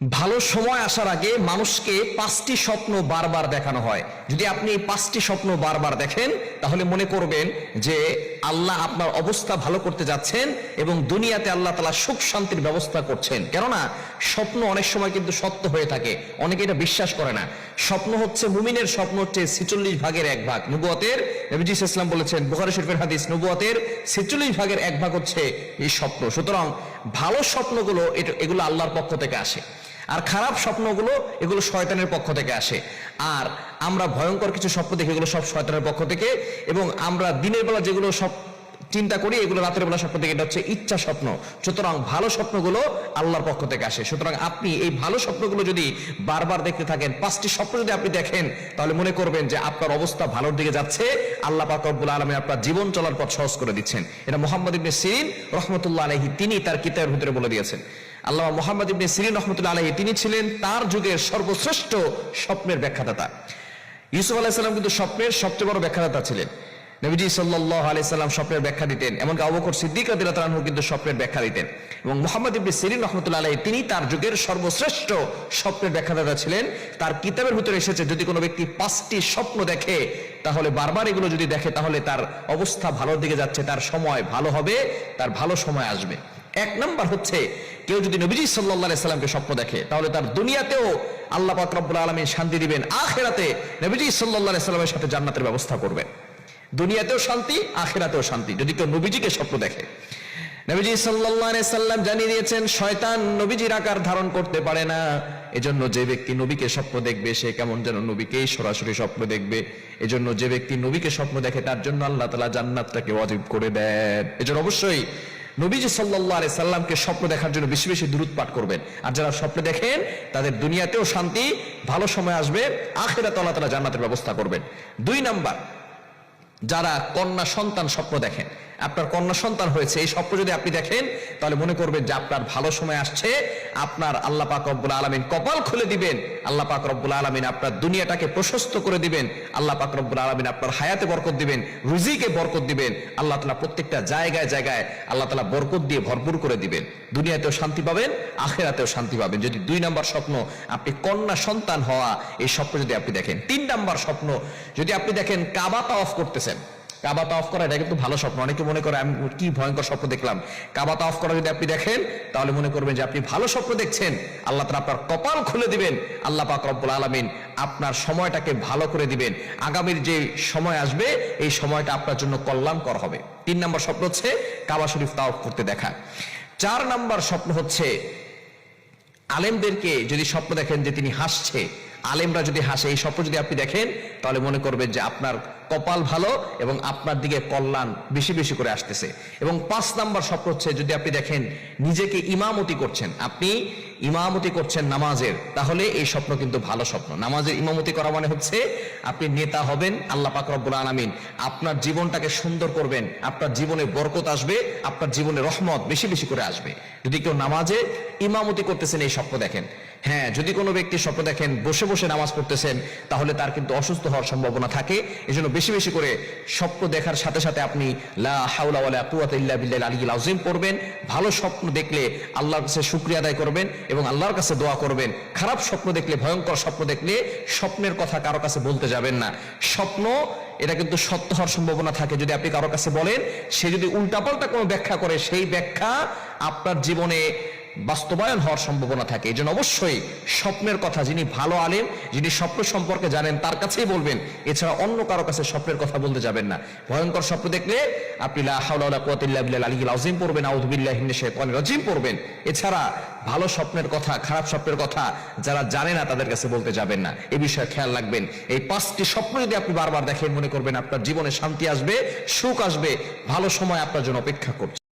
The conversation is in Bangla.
ভালো সময় আসার আগে মানুষকে 5টি স্বপ্ন বারবার দেখানো হয়। যদি আপনি এই 5টি স্বপ্ন বারবার দেখেন তাহলে মনে করবেন যে আল্লাহ আপনার অবস্থা ভালো করতে যাচ্ছেন এবং দুনিয়াতে আল্লাহ তাআলা সুখ শান্তির ব্যবস্থা করছেন। কেননা স্বপ্ন অনেক সময় কিন্তু সত্য হয়ে থাকে, অনেকে এটা বিশ্বাস করে না। স্বপ্ন হচ্ছে মুমিনের স্বপ্ন হচ্ছে 46 ভাগের 1 ভাগ। নবুয়তের নবীজি সাল্লাল্লাহু আলাইহি ওয়াসাল্লাম বলেছেন, বুখারী শরীফের হাদিস, নবুয়তের 46 ভাগের 1 ভাগ হচ্ছে এই স্বপ্ন। সুতরাং ভালো স্বপ্নগুলো এগুলো আল্লাহর পক্ষ থেকে আসে, আর খারাপ স্বপ্নগুলো এগুলো শয়তানের পক্ষ থেকে আসে। আর আমরা ভয়ঙ্কর কিছু স্বপ্ন দেখি, এগুলো সব শয়তানের পক্ষ থেকে। এবং আমরা দিনের বেলা যেগুলো সব চিন্তা করি এগুলো রাতের বেলা স্বপ্ন থেকে, এটা হচ্ছে ইচ্ছা স্বপ্ন। সুতরাং ভালো স্বপ্নগুলো আল্লাহর পক্ষ থেকে আসে। সুতরাং আপনি এই ভালো স্বপ্নগুলো যদি বারবার দেখতে থাকেন, 5টি স্বপ্ন যদি আপনি দেখেন, তাহলে মনে করবেন যে আপনার অবস্থা ভালোর দিকে যাচ্ছে, আল্লাহ পাক রব্বুল আলামিন আপনার জীবন চলার পথ সহজ করে দিচ্ছেন। এটা মুহাম্মদ ইবনে সিরিন রাহমাতুল্লাহ আলাইহি তিনি তার কিতাবের ভিতরে বলে দিয়েছেন। আল্লামা মুহাম্মদ ইবনে সিরিন রাহমাতুল্লাহ আলাইহি তিনি ছিলেন তার যুগের সর্বশ্রেষ্ঠ স্বপ্নের ব্যাখ্যাদাতা। ইউসুফ আলাইহিস সালাম কিন্তু স্বপ্নের সবচেয়ে বড় ব্যাখ্যাদাতা ছিলেন। নবীজি সাল্লাল্লাহু আলাইহি সাল্লাম স্বপ্নের ব্যাখ্যা দিতেন, এমনকি আবু বকর সিদ্দিক রাদিয়াল্লাহু আনহু কিন্তু স্বপ্নের ব্যাখ্যা দিতেন। এবং মুহাম্মদ ইবনে সিরিন রাহমাতুল্লাহ আলাইহি তিনি তার যুগের সর্বশ্রেষ্ঠ স্বপ্নের ব্যাখ্যাদাতা ছিলেন। তার কিতাবের ভিতরে এসেছে যদি কোনো ব্যক্তি 5টি স্বপ্ন দেখে, তাহলে বারবার এগুলো যদি দেখে, তাহলে তার অবস্থা ভালোর দিকে যাচ্ছে, তার সময় ভালো হবে, তার ভালো সময় আসবে। 1 নাম্বার হচ্ছে, কেউ যদি নবীজি সাল্লাল্লাহু আলাইহি সাল্লামকে স্বপ্ন দেখে, তাহলে তার দুনিয়াতেও আল্লাহ পাক রব্বুল আলামিন শান্তি দিবেন, আখিরাতে নবীজি সাল্লাল্লাহু আলাইহি সাল্লামের সাথে জান্নাতের ব্যবস্থা করবেন। দুনিয়াতেও শান্তি, আখিরাতেও শান্তি, যদি কেউ নবীজিকে স্বপ্ন দেখে। নবীজি সাল্লাল্লাহু আলাইহি সাল্লাম জানিয়ে দিয়েছেন, শয়তান নবীজির আকার ধারণ করতে পারে না। এজন্য যে ব্যক্তি নবীকে স্বপ্ন দেখবে, সে কেমন যেন নবীকেই সরাসরি স্বপ্ন দেখবে। এজন্য যে ব্যক্তি নবীকে স্বপ্ন দেখে, তার জন্য আল্লাহ তাআলা জান্নাতটাকে ওয়াজিব করে দেন। এজন্য অবশ্যই নবীজি সাল্লাল্লাহু আলাইহি সাল্লামকে স্বপ্ন দেখার জন্য বেশি বেশি দুরূদ পাঠ করবেন। আর যারা স্বপ্ন দেখেন, তাদের দুনিয়াতেও শান্তি, ভালো সময় আসবে, আখিরাতে আল্লাহ তাআলা জান্নাতের ব্যবস্থা করবেন। 2 নাম্বার, যারা কন্যা সন্তান স্বপ্ন দেখেন, আপনার কন্যা সন্তান হয়েছে, এই স্বপ্ন যদি আপনি দেখেন, তাহলে মনে করবেন যে আপনার ভালো সময় আসছে, আপনার আল্লাহ পাক রব্বুল আলামিন কপাল খুলে দিবেন, আল্লাহ পাক রব্বুল আলামিন আপনার দুনিয়াটাকে প্রশস্ত করে দিবেন, আল্লাহ পাক রব্বুল আলামিন আপনার হায়াতে বরকত দিবেন, রুজিকে বরকত দিবেন, আল্লাহ তাআলা প্রত্যেকটা জায়গায় জায়গায় আল্লাহ তাআলা বরকত দিয়ে ভরপুর করে দিবেন। দুনিয়াতেও শান্তি পাবেন, আখিরাতেও শান্তি পাবেন, যদি 2 নাম্বার স্বপ্ন আপনি কন্যা সন্তান হওয়া এই স্বপ্ন যদি আপনি দেখেন। 3 নাম্বার স্বপ্ন যদি আপনি দেখেন, কাবা তাওয়াফ করতেছেন। কাবা তাওয়াফ করা এটা কিন্তু ভালো স্বপ্ন। অনেকে মনে করে আমি কি ভয়ঙ্কর স্বপ্ন দেখলাম। কাবা তাওয়াফ করা যদি আপনি দেখেন, তাহলে মনে করবেন যে আপনি ভালো স্বপ্ন দেখছেন, আল্লাহ তাআলা আপনার কপাল খুলে দিবেন, আল্লাহ পাক রব্বুল আলামিন আপনার সময়টাকে ভালো করে দিবেন। আগামীর যে সময় আসবে, এই সময়টা আপনার জন্য কল্যাণকর হবে। 3 নাম্বার স্বপ্ন হচ্ছে কাবা শরীফ তাওয়াফ করতে দেখা। 4 নাম্বার স্বপ্ন হচ্ছে, আলেমদেরকে যদি স্বপ্ন দেখেন যে তিনি হাসছে, আলেমরা যদি হাসে, এই স্বপ্ন যদি আপনি দেখেন, তাহলে মনে করবেন যে আপনার কপাল ভালো এবং আপনার দিকে কল্যাণ বেশি বেশি করে আসতেছে। এবং 5 নাম্বার স্বপ্ন হচ্ছে, যদি আপনি দেখেন নিজেকে ইমামতি করছেন, আপনি ইমামতি করছেন নামাজের, তাহলে এই স্বপ্ন কিন্তু ভালো স্বপ্ন। নামাজের ইমামতি করা মানে হচ্ছে আপনি নেতা হবেন, আল্লাহ পাক রব্বুল আলামিন আপনার জীবনটাকে সুন্দর করবেন, আপনার জীবনে বরকত আসবে, আপনার জীবনে রহমত বেশি বেশি করে আসবে। যদি কেউ নামাজে ইমামতি করতেছেন, এই স্বপ্ন দেখেন। হ্যাঁ, যদি কোনো ব্যক্তি স্বপ্ন দেখেন বসে বসে নামাজ পড়তেছেন, তাহলে তার কিন্তু অসুস্থ হওয়ার সম্ভাবনা থাকে। এজন্য বেশি বেশি করে স্বপ্ন দেখার সাথে সাথে আপনি লা হাওলা ওয়ালা কুওয়াতা ইল্লা বিল্লাহিল আলিয়্যিল আযীম পড়বেন। ভালো স্বপ্ন দেখলে আল্লাহর কাছে শুকরিয়া আদায় করবেন এবং আল্লাহর কাছে দোয়া করবেন। খারাপ স্বপ্ন দেখলে, ভয়ঙ্কর স্বপ্ন দেখলে স্বপ্নের কথা কারো কাছে বলতে যাবেন না। স্বপ্ন এটা কিন্তু সত্য হওয়ার সম্ভাবনা থাকে। যদি আপনি কারো কাছে বলেন, সে যদি উল্টাপাল্টা কোনো ব্যাখ্যা করে, সেই ব্যাখ্যা আপনার জীবনে বাস্তবায়ন হওয়ার সম্ভাবনা থাকে। এই জন্য অবশ্যই স্বপ্নের কথা যিনি ভালো আলেম, যিনি স্বপ্ন সম্পর্কে জানেন, তার কাছেই বলবেন। এছাড়া অন্য কারো কাছে স্বপ্নের কথা বলতে যাবেন না। ভয়ঙ্কর স্বপ্ন দেখলে আপনি লা হাওলা ওয়ালা কুওয়াতা ইল্লা বিল্লাহিল আলিয়্যিল আযীম পড়বেন, আউযু বিল্লাহি মিনাশ শাইতানির রাজীম পড়বেন। এছাড়া ভালো স্বপ্নের কথা, খারাপ স্বপ্নের কথা যারা জানে না, তাদের কাছে বলতে যাবেন না। এই বিষয়ে খেয়াল রাখবেন। এই 5টি স্বপ্ন যদি আপনি বারবার দেখেন, মনে করবেন আপনার জীবনে শান্তি আসবে, সুখ আসবে, ভালো সময় আপনার জন্য অপেক্ষা করছে।